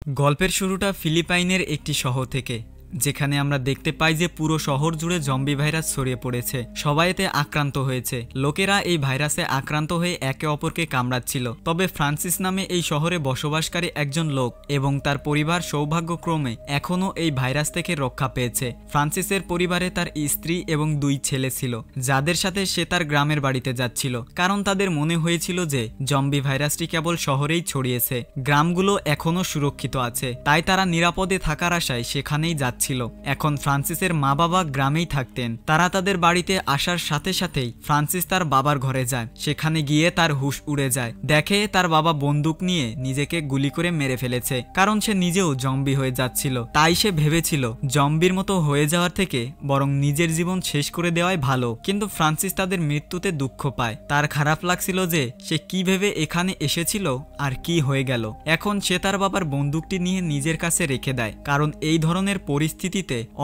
গল্পের শুরুটা ফিলিপাইনের একটি শহর থেকে, যেখানে আমরা দেখতে পাই যে পুরো শহর জুড়ে জম্বি ভাইরাস ছড়িয়ে পড়েছে। সবাই এতে আক্রান্ত হয়েছে। লোকেরা এই ভাইরাসে আক্রান্ত হয়ে একে অপরকে কামড়াচ্ছিল। তবে ফ্রান্সিস নামে এই শহরে বসবাসকারী একজন লোক এবং তার পরিবার সৌভাগ্যক্রমে এখনও এই ভাইরাস থেকে রক্ষা পেয়েছে। ফ্রান্সিসের পরিবারে তার স্ত্রী এবং 2 ছেলে ছিল, যাদের সাথে সে তার গ্রামের বাড়িতে যাচ্ছিল, কারণ তাদের মনে হয়েছিল যে জম্বি ভাইরাসটি কেবল শহরেই ছড়িয়েছে, গ্রামগুলো এখনও সুরক্ষিত আছে, তাই তারা নিরাপদে থাকার আশায় সেখানেই যাচ্ছে। এখন ফ্রান্সিসের মা বাবা গ্রামেই থাকতেন। তারা তাদের বাড়িতে আসার সাথে সাথেই ফ্রান্সিস তার বাবার ঘরে যায়। সেখানে গিয়ে তার হুঁশ উড়ে যায়। দেখে তার বাবা বন্দুক নিয়ে নিজেকে গুলি করে মেরে ফেলেছে, কারণ সে নিজেও জম্বি হয়ে যাচ্ছিল। তাই সে ভেবেছিল জম্বির মতো হয়ে যাওয়ার থেকে বরং নিজের জীবন শেষ করে দেওয়াই ভালো। কিন্তু ফ্রান্সিস তাদের মৃত্যুতে দুঃখ পায়। তার খারাপ লাগছিল যে সে কি ভেবে এখানে এসেছিল আর কি হয়ে গেল। এখন সে তার বাবার বন্দুকটি নিয়ে নিজের কাছে রেখে দেয়, কারণ এই ধরনের পরিস্থিতিতে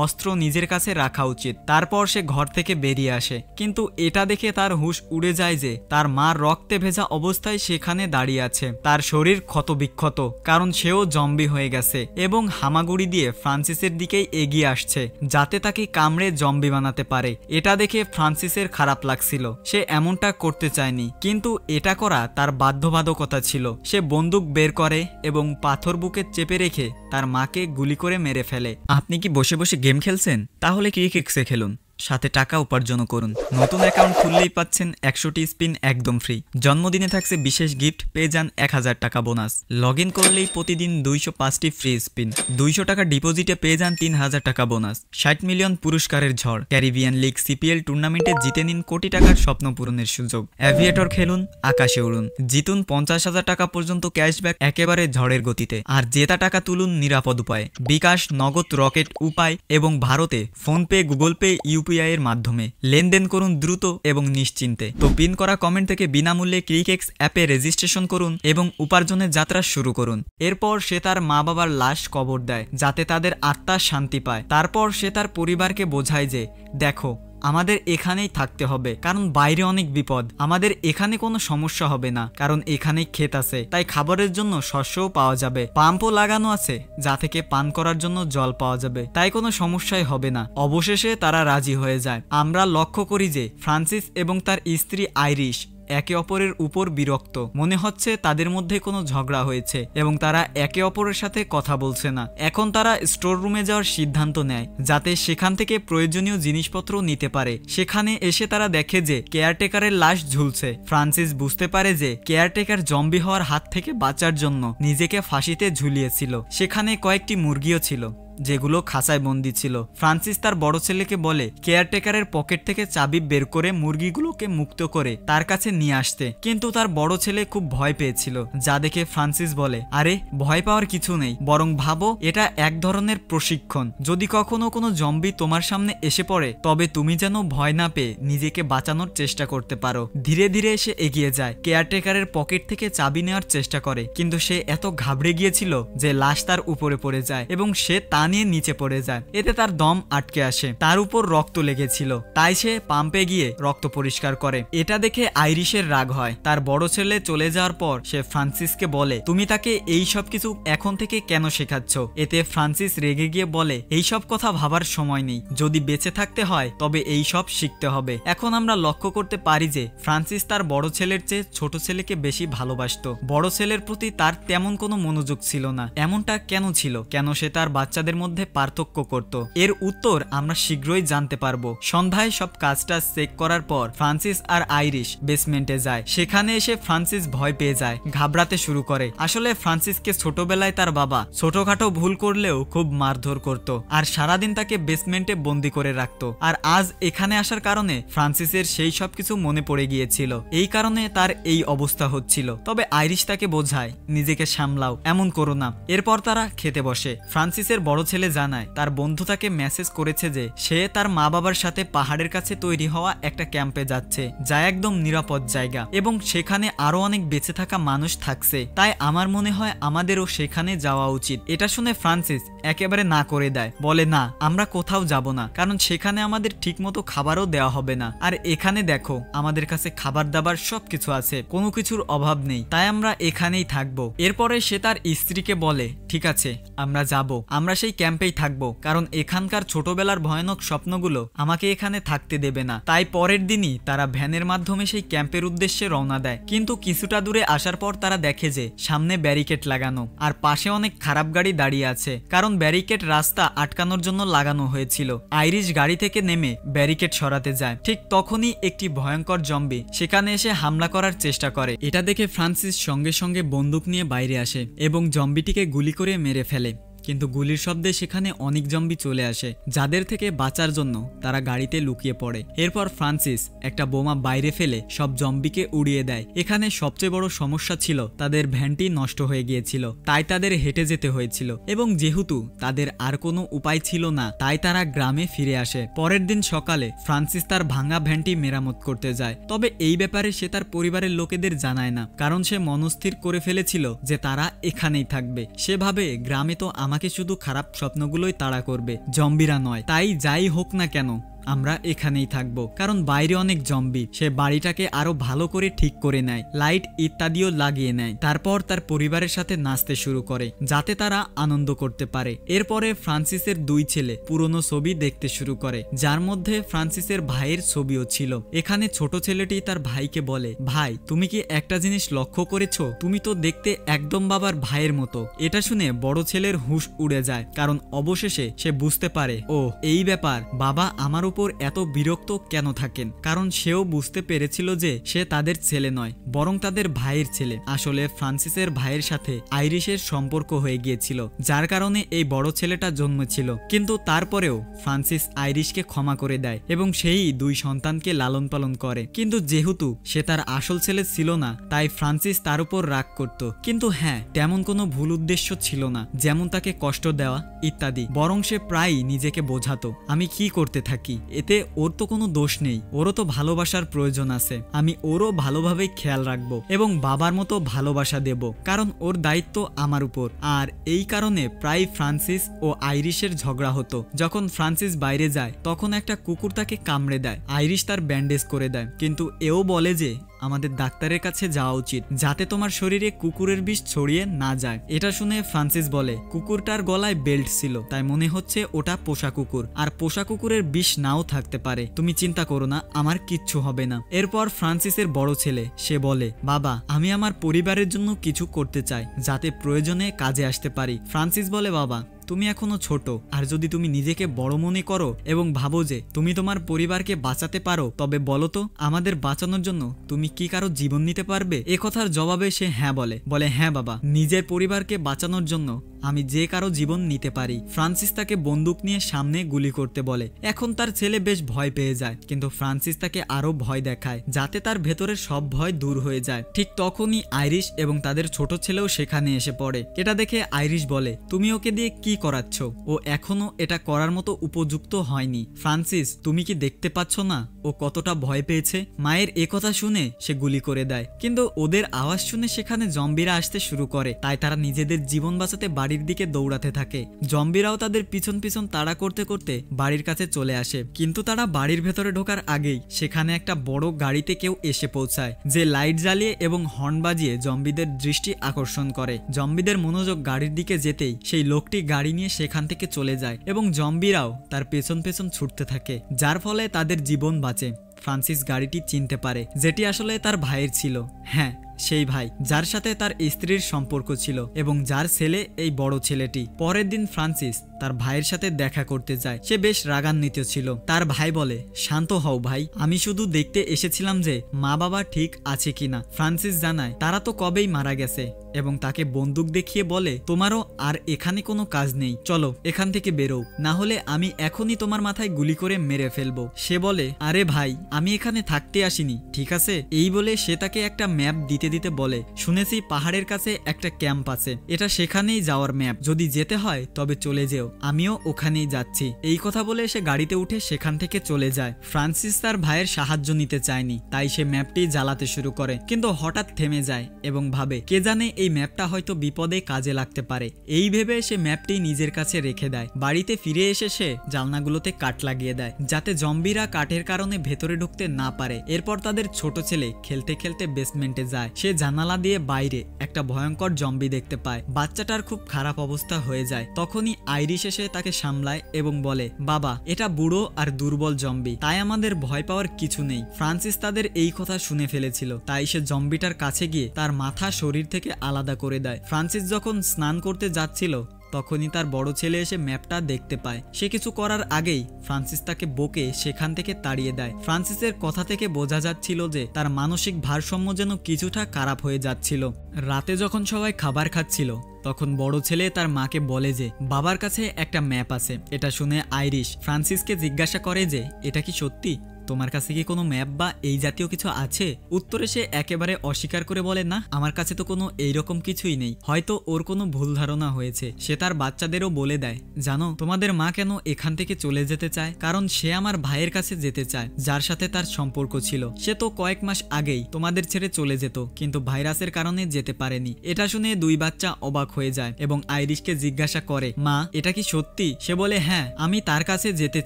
অস্ত্র নিজের কাছে রাখা উচিত। তারপর সে ঘর থেকে বেরিয়ে আসে, কিন্তু এটা দেখে তার হুঁশ উড়ে যায় যে তার মা রক্তে ভেজা অবস্থায় সেখানে দাঁড়িয়ে আছে। তার শরীর ক্ষতবিক্ষত, কারণ সেও জম্বি হয়ে গেছে এবং হামাগুড়ি দিয়ে ফ্রান্সিসের দিকেই এগিয়ে আসছে, যাতে তাকে কামড়ে জম্বি বানাতে পারে। এটা দেখে ফ্রান্সিসের খারাপ লাগছিল। সে এমনটা করতে চায়নি, কিন্তু এটা করা তার বাধ্যবাধকতা ছিল। সে বন্দুক বের করে এবং পাথর বুকে চেপে রেখে তার মাকে গুলি করে মেরে ফেলে। আপনি কি বসে বসে গেম খেলছেন? তাহলে ক্রিকেক্সে খেলুন, সাথে টাকা উপার্জন করুন। নতুন অ্যাকাউন্ট খুললেই পাচ্ছেন 100টি স্পিন একদম ফ্রি। জন্মদিনে থাকছে বিশেষ গিফট, পেয়ে যান 1000 টাকা বোনাস। লগ ইন করলেই প্রতিদিন 205টি ফ্রি স্পিন, 200 টাকা ডিপোজিটে পেয়ে যান 3000 টাকা বোনাস। 60 মিলিয়ন পুরস্কারের ঝড়। ক্যারিবিয়ান লিগ সিপিএল টুর্নামেন্টে জিতে নিন কোটি টাকার স্বপ্ন পূরণের সুযোগ। অ্যাভিয়েটর খেলুন, আকাশে উড়ুন, জিতুন 50,000 টাকা পর্যন্ত ক্যাশব্যাক একেবারে ঝড়ের গতিতে। আর জেতা টাকা তুলুন নিরাপদ উপায়ে, বিকাশ, নগদ, রকেট উপায় এবং ভারতে ফোনপে, গুগল পে, ইউপিআই এর মাধ্যমে। লেনদেন করুন দ্রুত এবং নিশ্চিন্তে। তো পিন করা কমেন্ট থেকে বিনামূল্যে ক্রিকেক্স অ্যাপে রেজিস্ট্রেশন করুন এবং উপার্জনের যাত্রা শুরু করুন। এরপর সে তার মা বাবার লাশ কবর দেয়, যাতে তাদের আত্মা শান্তি পায়। তারপর সে তার পরিবারকে বোঝায় যে দেখো, আমাদের এখানেই থাকতে হবে, কারণ বাইরে অনেক বিপদ। আমাদের এখানে কোনো সমস্যা হবে না, কারণ এখানেই ক্ষেত আছে, তাই খাবারের জন্য শস্যও পাওয়া যাবে। পাম্পও লাগানো আছে, যা থেকে পান করার জন্য জল পাওয়া যাবে, তাই কোনো সমস্যাই হবে না। অবশেষে তারা রাজি হয়ে যায়। আমরা লক্ষ্য করি যে ফ্রান্সিস এবং তার স্ত্রী আইরিশ একে অপরের উপর বিরক্ত। মনে হচ্ছে তাদের মধ্যে কোনো ঝগড়া হয়েছে এবং তারা একে অপরের সাথে কথা বলছে না। এখন তারা স্টোর রুমে যাওয়ার সিদ্ধান্ত নেয়, যাতে সেখান থেকে প্রয়োজনীয় জিনিসপত্র নিতে পারে। সেখানে এসে তারা দেখে যে কেয়ারটেকারের লাশ ঝুলছে। ফ্রান্সিস বুঝতে পারে যে কেয়ারটেকার জম্বি হওয়ার হাত থেকে বাঁচার জন্য নিজেকে ফাঁসিতে ঝুলিয়েছিল। সেখানে কয়েকটি মুরগিও ছিল, যেগুলো খাঁচায় বন্দি ছিল। ফ্রান্সিস তার বড় ছেলেকে বলে কেয়ারটেকারের পকেট থেকে চাবি বের করে মুরগিগুলোকে মুক্ত করে তার কাছে নিয়ে আসতে, কিন্তু তার বড় ছেলে খুব ভয় পেয়েছিল, যা দেখে ফ্রান্সিস বলে, আরে ভয় পাওয়ার কিছু নেই, বরং ভাবো এটা এক ধরনের প্রশিক্ষণ। যদি কখনো কোনো জম্বি তোমার সামনে এসে পড়ে, তবে তুমি যেন ভয় না পেয়ে নিজেকে বাঁচানোর চেষ্টা করতে পারো। ধীরে ধীরে সে এগিয়ে যায়, কেয়ারটেকারের পকেট থেকে চাবি নেওয়ার চেষ্টা করে, কিন্তু সে এত ঘাবড়ে গিয়েছিল যে লাশ তার উপরে পড়ে যায় এবং সে নিয়ে নিচে পড়ে যায়। এতে তার দম আটকে আসে। তার উপর রক্ত লেগেছিল, তাই সে পাম্পে গিয়ে রক্ত পরিষ্কার করে। এটা দেখে আইরিশের রাগ হয়। তার বড় ছেলে চলে যাওয়ার পর সে ফ্রান্সিসকে বলে, তুমি তাকে এই সব কিছু এখন থেকে কেন শেখাচ্ছ? এতে ফ্রান্সিস রেগে গিয়ে বলে, এই সব কথা ভাবার সময় নেই, যদি বেঁচে থাকতে হয় তবে এই সব শিখতে হবে। এখন আমরা লক্ষ্য করতে পারি যে ফ্রান্সিস তার বড় ছেলের চেয়ে ছোট ছেলেকে বেশি ভালোবাসতো। বড় ছেলের প্রতি তার তেমন কোনো মনোযোগ ছিল না। এমনটা কেন ছিল? কেন সে তার বাচ্চাদের মধ্যে পার্থক্য করত? এর উত্তর আমরা শীঘ্রই জানতে পারবো। সন্ধ্যায় সব কাজটা চেক করার পর ফ্রান্সিস আর আইরিশ বেসমেন্টে যায়। সেখানে এসে ফ্রান্সিস ভয় পেয়ে যায়, ঘাবড়াতে শুরু করে। আসলে ফ্রান্সিসকে ছোটবেলায় তার বাবা ছোটখাটো ভুল করলেও খুব মারধর করত আর সারাদিন তাকে বেসমেন্টে বন্দি করে রাখতো। আর আজ এখানে আসার কারণে ফ্রান্সিসের সেই সব কিছু মনে পড়ে গিয়েছিল। এই কারণে তার এই অবস্থা হচ্ছিল। তবে আইরিশ তাকে বোঝায়, নিজেকে সামলাও, এমন করো না। এরপর তারা খেতে বসে। ফ্রান্সিসের বড় ছেলে জানায় তার বন্ধু তাকে মেসেজ করেছে যে সে তার মা বাবার সাথে পাহাড়ের কাছে তৈরি হওয়া একটা ক্যাম্পে যাচ্ছে, যা একদম নিরাপদ জায়গা এবং সেখানে আরো অনেক বেঁচে থাকা মানুষ থাকছে। তাই আমার মনে হয় আমাদেরও সেখানে যাওয়া উচিত। এটা শুনে ফ্রান্সিস একেবারে না করে দেয়, বলে না, আমরা কোথাও যাব না, কারণ সেখানে আমাদের ঠিকমতো খাবারও দেওয়া হবে না। আর এখানে দেখো আমাদের কাছে খাবার দাবার সবকিছু আছে, কোনো কিছুর অভাব নেই, তাই আমরা এখানেই থাকবো। এরপরে সে তার স্ত্রীকে বলে ঠিক আছে আমরা যাব, আমরা সেই ক্যাম্পেই থাকবো, কারণ এখানকার ছোটবেলার ভয়ানক স্বপ্নগুলো আমাকে এখানে থাকতে দেবে না। তাই পরের দিনই তারা ভ্যানের মাধ্যমে সেই ক্যাম্পের উদ্দেশ্যে রওনা দেয়। কিন্তু কিছুটা দূরে আসার পর তারা দেখে যে সামনে ব্যারিকেড লাগানো আর পাশে অনেক খারাপ গাড়ি দাঁড়িয়ে আছে, কারণ ব্যারিকেড রাস্তা আটকানোর জন্য লাগানো হয়েছিল। আইরিশ গাড়ি থেকে নেমে ব্যারিকেড সরাতে যায়, ঠিক তখনই একটি ভয়ঙ্কর জম্বি সেখানে এসে হামলা করার চেষ্টা করে। এটা দেখে ফ্রান্সিস সঙ্গে সঙ্গে বন্দুক নিয়ে বাইরে আসে এবং জম্বিটিকে গুলি করে মেরে ফেলে। কিন্তু গুলির শব্দে সেখানে অনেক জম্বি চলে আসে, যাদের থেকে বাঁচার জন্য তারা গাড়িতে লুকিয়ে পড়ে। এরপর ফ্রান্সিস একটা বোমা বাইরে ফেলে সব জম্বিকে উড়িয়ে দেয়। এখানে সবচেয়ে বড় সমস্যা ছিল তাদের ভ্যানটি নষ্ট হয়ে গিয়েছিল, তাই তাদের হেঁটে যেতে হয়েছিল এবং যেহেতু তাদের আর কোনো উপায় ছিল না তাই তারা গ্রামে ফিরে আসে। পরের দিন সকালে ফ্রান্সিস তার ভাঙা ভ্যানটি মেরামত করতে যায়, তবে এই ব্যাপারে সে তার পরিবারের লোকেদের জানায় না, কারণ সে মনস্থির করে ফেলেছিল যে তারা এখানেই থাকবে। সে ভাবে গ্রামে তো আমাকে শুধু খারাপ স্বপ্নগুলোই তাড়া করবে, জম্বিরা নয়, তাই যাই হোক না কেন আমরা এখানেই থাকবো, কারণ বাইরে অনেক জম্বি। সে বাড়িটাকে আরো ভালো করে ঠিক করে নেয়, লাইট ইত্যাদিও লাগিয়ে নেয়। তারপর তার পরিবারের সাথে নাচতে শুরু করে যাতে তারা আনন্দ করতে পারে। এরপরে ফ্রান্সিসের দুই ছেলে পুরনো ছবি দেখতে শুরু করে, যার মধ্যে ফ্রান্সিসের ভাইয়ের ছবিও ছিল। এখানে ছোট ছেলেটি তার ভাইকে বলে, ভাই তুমি কি একটা জিনিস লক্ষ্য করেছো? তুমি তো দেখতে একদম বাবার ভাইয়ের মতো। এটা শুনে বড় ছেলের হুঁশ উড়ে যায়, কারণ অবশেষে সে বুঝতে পারে ও এই ব্যাপার, বাবা আমার উপর এত বিরক্ত কেন থাকেন, কারণ সেও বুঝতে পেরেছিল যে সে তাদের ছেলে নয় বরং তাদের ভাইয়ের ছেলে। আসলে ফ্রান্সিসের ভাইয়ের সাথে আইরিশের সম্পর্ক হয়ে গিয়েছিল, যার কারণে এই বড় ছেলেটা জন্মেছিল। কিন্তু তারপরেও ফ্রান্সিস আইরিশকে ক্ষমা করে দেয় এবং সেই দুই সন্তানকে লালন পালন করে। কিন্তু যেহেতু সে তার আসল ছেলে ছিল না, তাই ফ্রান্সিস তার উপর রাগ করত। কিন্তু হ্যাঁ, তেমন কোনো ভুল উদ্দেশ্য ছিল না, যেমন তাকে কষ্ট দেওয়া ইত্যাদি, বরং সে প্রায়ই নিজেকে বোঝাতো আমি কি করতে থাকি, এতে ওর তো কোনো দোষ নেই, ওরও তো ভালোবাসার প্রয়োজন আছে, আমি ওরও ভালোভাবে খেয়াল রাখবো এবং বাবার মতো ভালোবাসা দেব, কারণ ওর দায়িত্ব আমার উপর। আর এই কারণে প্রায় ফ্রান্সিস ও আইরিশের ঝগড়া হতো। যখন ফ্রান্সিস বাইরে যায় তখন একটা কুকুর তাকে কামড়ে দেয়, আইরিশ তার ব্যান্ডেজ করে দেয়, কিন্তু এও বলে যে আমাদের ডাক্তারের কাছে যাওয়া উচিত যাতে তোমার শরীরে কুকুরের বিষ ছড়িয়ে না যায়। এটা শুনে ফ্রান্সিস বলে কুকুরটার গলায় বেল্ট ছিল, তাই মনে হচ্ছে ওটা পোষা কুকুর, আর পোষা কুকুরের বিষ নাও থাকতে পারে, তুমি চিন্তা করো না, আমার কিচ্ছু হবে না। এরপর ফ্রান্সিসের বড় ছেলে সে বলে, বাবা আমি আমার পরিবারের জন্য কিছু করতে চাই যাতে প্রয়োজনে কাজে আসতে পারি। ফ্রান্সিস বলে, বাবা তুমি এখনো ছোট, আর যদি তুমি নিজেকে বড় মনে করো এবং ভাবো যে তুমি তোমার পরিবারকে বাঁচাতে পারো, তবে বলো তো আমাদের বাঁচানোর জন্য তুমি কি কারো জীবন নিতে পারবে? এ কথার জবাবে সে হ্যাঁ বলে হ্যাঁ বাবা, নিজের পরিবারকে বাঁচানোর জন্য আমি যে কারো জীবন নিতে পারি। ফ্রান্সিস তাকে বন্দুক নিয়ে সামনে গুলি করতে বলে। এখন তার ছেলে বেশ ভয় পেয়ে যায়, কিন্তু ফ্রান্সিস তাকে আরো ভয় দেখায় যাতে তার ভেতরের সব ভয় দূর হয়ে যায়। ঠিক তখনই আইরিশ এবং তাদের ছোট ছেলেও সেখানে এসে পড়ে। এটা দেখে আইরিশ বলে, তুমি ওকে দিয়ে কি করাচ্ছ? ও এখনো এটা করার মতো উপযুক্ত হয়নি। ফ্রান্সিস তুমি কি দেখতে পাচ্ছ না ও কতটা ভয় পেয়েছে? মায়ের একথা শুনে সে গুলি করে দেয়, কিন্তু ওদের আওয়াজ শুনে সেখানে জম্বিরা আসতে শুরু করে, তাই তারা নিজেদের জীবন বাঁচাতে বাড়ির দিকে দৌড়াতে থাকে। জম্বিরাও তাদের পিছন পিছন তাড়া করতে করতে বাড়ির কাছে চলে আসে, কিন্তু তারা বাড়ির ভেতরে ঢোকার আগেই সেখানে একটা বড় গাড়িতে কেউ এসে পৌঁছায়, যে লাইট জ্বালিয়ে এবং হর্ন বাজিয়ে জম্বিদের দৃষ্টি আকর্ষণ করে। জম্বিদের মনোযোগ গাড়ির দিকে যেতেই সেই লোকটি গাড়ি নিয়ে সেখান থেকে চলে যায় এবং জম্বিরাও তার পেছন পেছন ছুটতে থাকে, যার ফলে তাদের জীবন বাঁচে। ফ্রান্সিস গাড়িটি চিনতে পারে, যেটি আসলে তার ভাইয়ের ছিল। হ্যাঁ, সেই ভাই যার সাথে তার স্ত্রীর সম্পর্ক ছিল এবং যার ছেলে এই বড় ছেলেটি। পরের দিন ফ্রান্সিস তার ভাইয়ের সাথে দেখা করতে যায়। সে বেশ রাগান্বিত ছিল। তার ভাই বলে, শান্ত হও ভাই, আমি শুধু দেখতে এসেছিলাম যে মা বাবা ঠিক আছে কিনা। ফ্রান্সিস জানায় তারা তো কবেই মারা গেছে এবং তাকে বন্দুক দেখিয়ে বলে, তোমারও আর এখানে কোনো কাজ নেই, চলো এখান থেকে বেরো, না হলে আমি এখনই তোমার মাথায় গুলি করে মেরে ফেলবো। সে বলে, আরে ভাই আমি এখানে থাকতে আসিনি, ঠিক আছে? এই বলে সে তাকে একটা ম্যাপ দিতে দিতে বলে, শুনেছি পাহাড়ের কাছে একটা ক্যাম্প আছে, এটা সেখানেই যাওয়ার ম্যাপ, যদি যেতে হয় তবে চলে যেও, আমিও ওখানেই যাচ্ছি। এই কথা বলে সে গাড়িতে উঠে সেখান থেকে চলে যায়। ফ্রান্সিস তার ভাইয়ের সাহায্য নিতে চায়নি, তাই সে ম্যাপটি জ্বালাতে শুরু করে, কিন্তু হঠাৎ থেমে যায় এবং ভাবে কে জানে এই ম্যাপটা হয়তো বিপদে কাজে লাগতে পারে। এই ভেবে সে ম্যাপটি নিজের কাছে রেখে দেয়। বাড়িতে ফিরে এসে সে জানলাগুলোতে কাঠ লাগিয়ে দেয় যাতে জম্বিরা কাঠের কারণে ভেতরে ঢুকতে না পারে। এরপর তাদের ছোট ছেলে খেলতে খেলতে বেসমেন্টে যায়। সে জানালা দিয়ে বাইরে একটা ভয়ঙ্কর জম্বি দেখতে পায়। বাচ্চাটার খুব খারাপ অবস্থা হয়ে যায়। তখনই আইরিশ এসে তাকে সামলায় এবং বলে, বাবা এটা বুড়ো আর দুর্বল জম্বি, তাই আমাদের ভয় পাওয়ার কিছু নেই। ফ্রান্সিস তাদের এই কথা শুনে ফেলেছিল, তাই সে জম্বিটার কাছে গিয়ে তার মাথা শরীর থেকে আলাদা করে দেয়। ফ্রান্সিস যখন স্নান করতে যাচ্ছিল তখনই তার বড় ছেলে এসে ম্যাপটা দেখতে পায়। সে কিছু করার আগেই ফ্রান্সিস তাকে বকে সেখান থেকে তাড়িয়ে দেয়। ফ্রান্সিসের কথা থেকে বোঝা যাচ্ছিল যে তার মানসিক ভারসাম্য যেন কিছুটা খারাপ হয়ে যাচ্ছিল। রাতে যখন সবাই খাবার খাচ্ছিল তখন বড় ছেলে তার মাকে বলে যে বাবার কাছে একটা ম্যাপ আছে। এটা শুনে আইরিশ ফ্রান্সিসকে জিজ্ঞাসা করে যে এটা কি সত্যি, তোমার কাছে কি কোনো ম্যাপ বা এই জাতীয় কিছু আছে? উত্তরে সে একেবারে অস্বীকার করে বলে, না, আমার কাছে তো কোনো এইরকম কিছুই নেই, হয়তো ওর কোনো ভুল ধারণা হয়েছে। সে তার বাচ্চাদেরও বলে দেয়, জানো তোমাদের মা কেন এখান থেকে চলে যেতে চায়? কারণ সে আমার ভাইয়ের কাছে যেতে চায়, যার সাথে তার সম্পর্ক ছিল। সে তো কয়েক মাস আগেই তোমাদের ছেড়ে চলে যেত, কিন্তু ভাইরাসের কারণে যেতে পারেনি। এটা শুনে দুই বাচ্চা অবাক হয়ে যায় এবং আইরিশকে জিজ্ঞাসা করে, মা এটা কি সত্যি? সে বলে, হ্যাঁ, আমি তার কাছে যেতে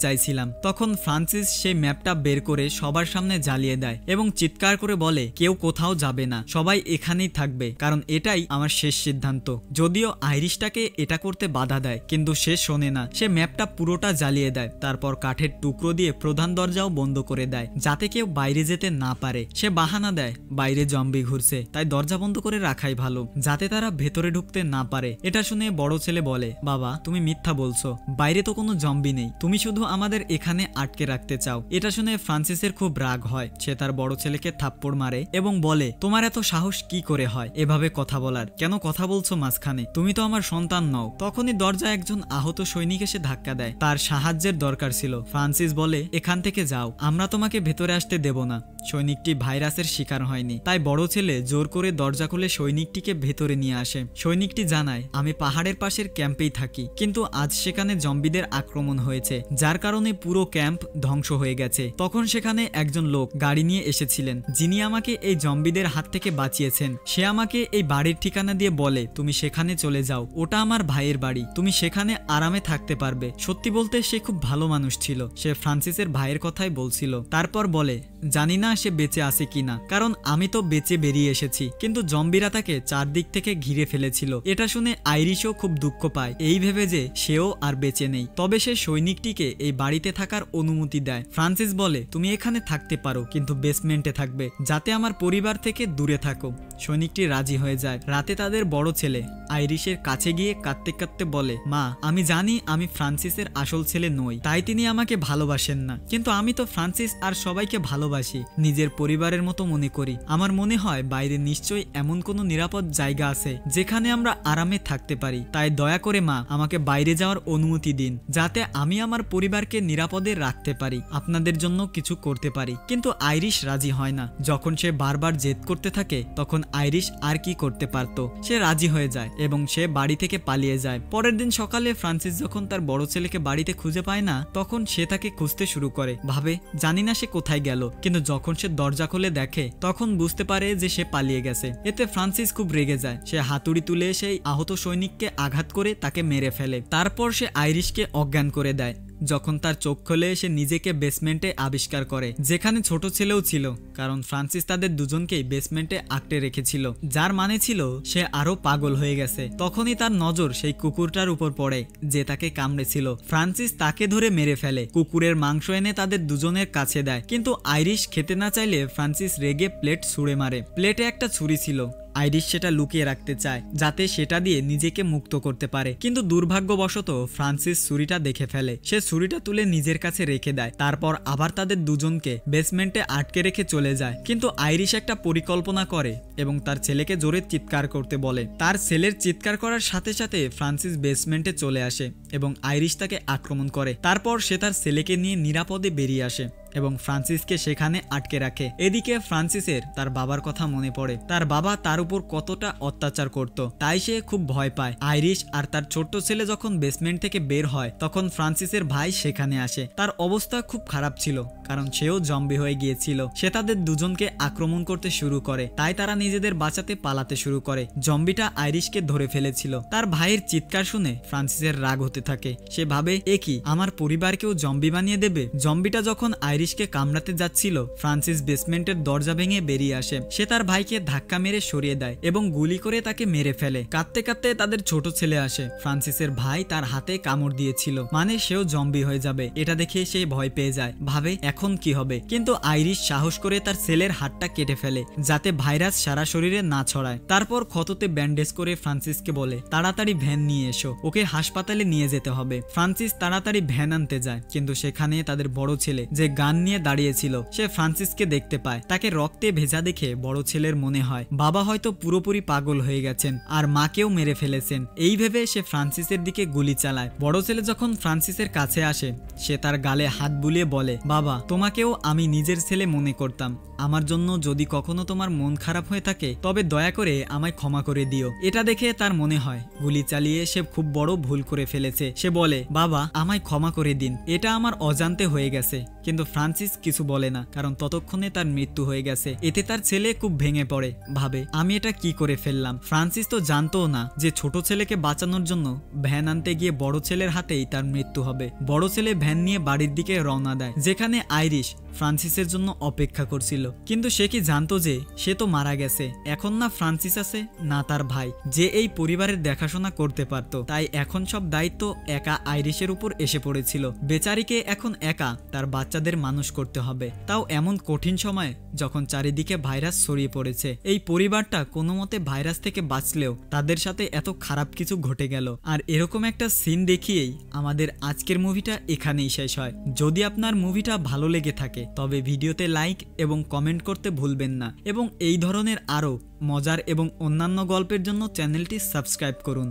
চাইছিলাম। তখন ফ্রান্সিস সেই ম্যাপটা বের করে সবার সামনে জ্বালিয়ে দেয় এবং চিৎকার করে বলে, কেউ কোথাও যাবে না, সবাই এখানেই থাকবে, কারণ এটাই আমার শেষ সিদ্ধান্ত। যদিও আইরিশটাকে এটা করতে বাধা দেয়, কিন্তু সে শোনে না। সে ম্যাপটা পুরোটা জ্বালিয়ে দেয়, তারপর কাঠের টুকরো দিয়ে প্রধান দরজাও বন্ধ করে দেয় যাতে কেউ বাইরে যেতে না পারে। সে বাহানা দেয় বাইরে জম্বি ঘুরছে, তাই দরজা বন্ধ করে রাখাই ভালো, যাতে তারা ভেতরে ঢুকতে না পারে। এটা শুনে বড় ছেলে বলে, বাবা তুমি মিথ্যা বলছো, বাইরে তো কোনো জম্বি নেই, তুমি শুধু আমাদের এখানে আটকে রাখতে চাও। এটা শুনে ফ্রান্সিসের খুব রাগ হয়। সে তার বড় ছেলেকে থাপ্পড় মারে এবং বলে, তোমার এত সাহস কি করে হয় এভাবে কথা বলার? কেন কথা বলছো মাঝখানে? তুমি তো আমার সন্তান নও। তখনই দরজা একজন আহত সৈনিক এসে ধাক্কা দেয়, তার সাহায্যের দরকার ছিল। ফ্রান্সিস বলে, এখান থেকে যাও, আমরা তোমাকে ভেতরে আসতে দেব না। সৈনিকটি ভাইরাসের শিকার হয়নি, তাই বড় ছেলে জোর করে দরজা খুলে সৈনিকটিকে ভেতরে নিয়ে আসে। সৈনিকটি জানায়, আমি পাহাড়ের পাশের ক্যাম্পেই থাকি, কিন্তু আজ সেখানে জম্বিদের আক্রমণ হয়েছে, যার কারণে পুরো ক্যাম্প ধ্বংস হয়ে গেছে। তখন সেখানে একজন লোক গাড়ি নিয়ে এসেছিলেন, যিনি আমাকে এই জম্বিদের হাত থেকে বাঁচিয়েছেন। সে আমাকে এই বাড়ির ঠিকানা দিয়ে বলে, তুমি সেখানে চলে যাও, ওটা আমার ভাইয়ের বাড়ি, তুমি সেখানে আরামে থাকতে পারবে। সত্যি বলতে সে খুব ভালো মানুষ ছিল, সে ফ্রান্সিসের ভাইয়ের কথাই বলছিল। তারপর বলে, জানি না সে বেঁচে আছে কিনা, কারণ আমি তো বেঁচে বেরিয়ে এসেছি, কিন্তু জম্বিরা তাকে চারদিক থেকে ঘিরে ফেলেছিল। এটা শুনে আইরিশও খুব দুঃখ পায়, এই ভেবে যে সেও আর বেঁচে নেই। তবে সে সৈনিকটিকে এই বাড়িতে থাকার অনুমতি দেয়। ফ্রান্সিস বলে, তুমি এখানে থাকতে পারো, কিন্তু বেসমেন্টে থাকবে, যাতে আমার পরিবার থেকে দূরে থাকো। সৈনিকটি রাজি হয়ে যায়। রাতে তাদের বড় ছেলে আইরিশের কাছে গিয়ে কাঁদতে কাঁদতে বলে, মা আমি জানি আমি ফ্রান্সিসের আসল ছেলে নই, তাই তিনি আমাকে ভালোবাসেন না, কিন্তু আমি তো ফ্রান্সিস আর সবাইকে ভালোবাসি, নিজের পরিবারের মতো মনে করি। আমার মনে হয় বাইরে নিশ্চয়ই এমন কোনো নিরাপদ জায়গা আছে যেখানে আমরা আরামে থাকতে পারি, তাই দয়া করে মা আমাকে বাইরে যাওয়ার অনুমতি দিন, যাতে আমি আমার পরিবারকে নিরাপদে রাখতে পারি, আপনাদের জন্য কিছু করতে পারি। কিন্তু আইরিশ রাজি হয় না। যখন সে বারবার জেদ করতে থাকে তখন আইরিশ আর কি করতে পারতো, সে রাজি হয়ে যায় এবং সে বাড়ি থেকে পালিয়ে যায়। পরের দিন সকালে ফ্রান্সিস যখন তার বড় ছেলেকে বাড়িতে খুঁজে পায় না, তখন সে তাকে খুঁজতে শুরু করে, ভাবে জানি না সে কোথায় গেল, কিন্তু যখন সে দরজা খুলে দেখে তখন বুঝতে পারে যে সে পালিয়ে গেছে। এতে ফ্রান্সিস খুব রেগে যায়। সে হাতুড়ি তুলে সেই আহত সৈনিককে আঘাত করে তাকে মেরে ফেলে। তারপর সে আইরিশকে অজ্ঞান করে দেয়। যখন তার চোখ খোলে সে নিজেকে বেসমেন্টে আবিষ্কার করে, যেখানে ছোট ছেলেও ছিল, কারণ ফ্রান্সিস তাদের দুজনকেই বেসমেন্টে আটকে রেখেছিল, যার মানে ছিল সে আরো পাগল হয়ে গেছে। তখনই তার নজর সেই কুকুরটার উপর পড়ে যে তাকে কামড়েছিল। ফ্রান্সিস তাকে ধরে মেরে ফেলে, কুকুরের মাংস এনে তাদের দুজনের কাছে দেয়, কিন্তু আইরিশ খেতে না চাইলে ফ্রান্সিস রেগে প্লেট ছুঁড়ে মারে। প্লেটে একটা ছুরি ছিল, আইরিশ সেটা লুকিয়ে রাখতে চায় যাতে সেটা দিয়ে নিজেকে মুক্ত করতে পারে, কিন্তু দুর্ভাগ্যবশত ফ্রান্সিস ছুরিটা দেখে ফেলে। সে ছুরিটা তুলে নিজের কাছে রেখে দেয়, তারপর আবার তাদের দুজনকে বেসমেন্টে আটকে রেখে চলে যায়। কিন্তু আইরিশ একটা পরিকল্পনা করে এবং তার ছেলেকে জোরে চিৎকার করতে বলে। তার ছেলের চিৎকার করার সাথে সাথে ফ্রান্সিস বেসমেন্টে চলে আসে এবং আইরিশ তাকে আক্রমণ করে। তারপর সে তার ছেলেকে নিয়ে নিরাপদে বেরিয়ে আসে এবং ফ্রান্সিসকে সেখানে আটকে রাখে। এদিকে ফ্রান্সিসের তার বাবার কথা মনে পড়ে। তার বাবা তার উপর কতটা অত্যাচার করত, তাই সে খুব ভয় পায়। আইরিশ আর তার ছোট্ট ছেলে যখন বেসমেন্ট থেকে বের হয় তখন ফ্রান্সিসের ভাই সেখানে আসে। তার অবস্থা খুব খারাপ ছিল, কারণ সেও জম্বি হয়ে গিয়েছিল। সে তাদের দুজনকে আক্রমণ করতে শুরু করে, তাই তারা নিজেদের বাঁচাতে পালাতে শুরু করে। জম্বিটা আইরিশকে ধরে ফেলেছিল। তার ভাইয়ের চিৎকার শুনে ফ্রান্সিসের রাগ হতে থাকে। সে ভাবে, এ কি, আমার পরিবারকেও জম্বি বানিয়ে দেবে। জম্বিটা যখন আইরিশকে কামড়াতে যাচ্ছিল, ফ্রান্সিস বেসমেন্টের দরজা ভেঙে বেরিয়ে আসে। সে তার ভাইকে ধাক্কা মেরে সরিয়ে দেয় এবং গুলি করে তাকে মেরে ফেলে। কাঁদতে কাঁদতে তাদের ছোট ছেলে আসে। ফ্রান্সিসের ভাই তার হাতে কামড় দিয়েছিল, মানে সেও জম্বি হয়ে যাবে। এটা দেখে সে ভয় পেয়ে যায়, ভাবে এখন কি হবে। কিন্তু আইরিশ সাহস করে তার ছেলের হাতটা কেটে ফেলে, যাতে ভাইরাস সারা শরীরে না ছড়ায়। তারপর ক্ষততে ব্যান্ডেজ করে ফ্রান্সিসকে বলে, তাড়াতাড়ি ভ্যান নিয়ে এসো, ওকে হাসপাতালে নিয়ে যেতে হবে। ফ্রান্সিস তাড়াতাড়ি ভ্যান আনতে যায়, কিন্তু সেখানে তাদের বড় ছেলে যে গান নিয়ে দাঁড়িয়েছিল সে ফ্রান্সিসকে দেখতে পায়। তাকে রক্তে ভেজা দেখে বড় ছেলের মনে হয় বাবা হয়তো পুরোপুরি পাগল হয়ে গেছেন আর মাকেও মেরে ফেলেছেন। এই ভেবে সে ফ্রান্সিসের দিকে গুলি চালায়। বড় ছেলে যখন ফ্রান্সিসের কাছে আসে, সে তার গালে হাত বুলিয়ে বলে, বাবা, তোমাকেও আমি নিজের ছেলে মনে করতাম। আমার জন্য যদি কখনো তোমার মন খারাপ হয়ে থাকে তবে দয়া করে আমায় ক্ষমা করে দিও। এটা দেখে তার মনে হয় গুলি চালিয়ে সে খুব বড় ভুল করে ফেলেছে। সে বলে, বাবা, আমায় ক্ষমা করে দিন, এটা আমার অজান্তে হয়ে গেছে। কিন্তু ফ্রান্সিস কিছু বলে না, কারণ ততক্ষণে তার মৃত্যু হয়ে গেছে। এতে তার ছেলে খুব ভেঙে পড়ে, ভাবে আমি এটা কি করে ফেললাম। ফ্রান্সিস তো জানতো না যে ছোট ছেলেকে বাঁচানোর জন্য ভ্যান আনতে গিয়ে বড় ছেলের হাতেই তার মৃত্যু হবে। বড় ছেলে ভ্যান নিয়ে বাড়ির দিকে রওনা দেয়, যেখানে আইরিশ ফ্রান্সিসের জন্য অপেক্ষা করছিল। কিন্তু সে কি জানতো যে সে তো মারা গেছে। এখন না ফ্রান্সিস আছে, না তার ভাই, যে এই পরিবারের দেখাশোনা করতে পারত। তাই এখন সব দায়িত্ব একা আইরিশের উপর এসে পড়েছিল। বেচারিকে এখন একা তার বাচ্চাদের মানুষ করতে হবে, তাও এমন কঠিন সময় যখন চারিদিকে ভাইরাস ছড়িয়ে পড়েছে। এই পরিবারটা কোনো মতে ভাইরাস থেকে বাঁচলেও তাদের সাথে এত খারাপ কিছু ঘটে গেল। আর এরকম একটা সিন দেখিয়েই আমাদের আজকের মুভিটা এখানেই শেষ হয়। যদি আপনার মুভিটা ভালো লেগে থাকে তবে ভিডিওতে লাইক এবং কমেন্ট করতে ভুলবেন না, এবং এই ধরনের আরও মজার এবং অন্যান্য গল্পের জন্য চ্যানেলটি সাবস্ক্রাইব করুন।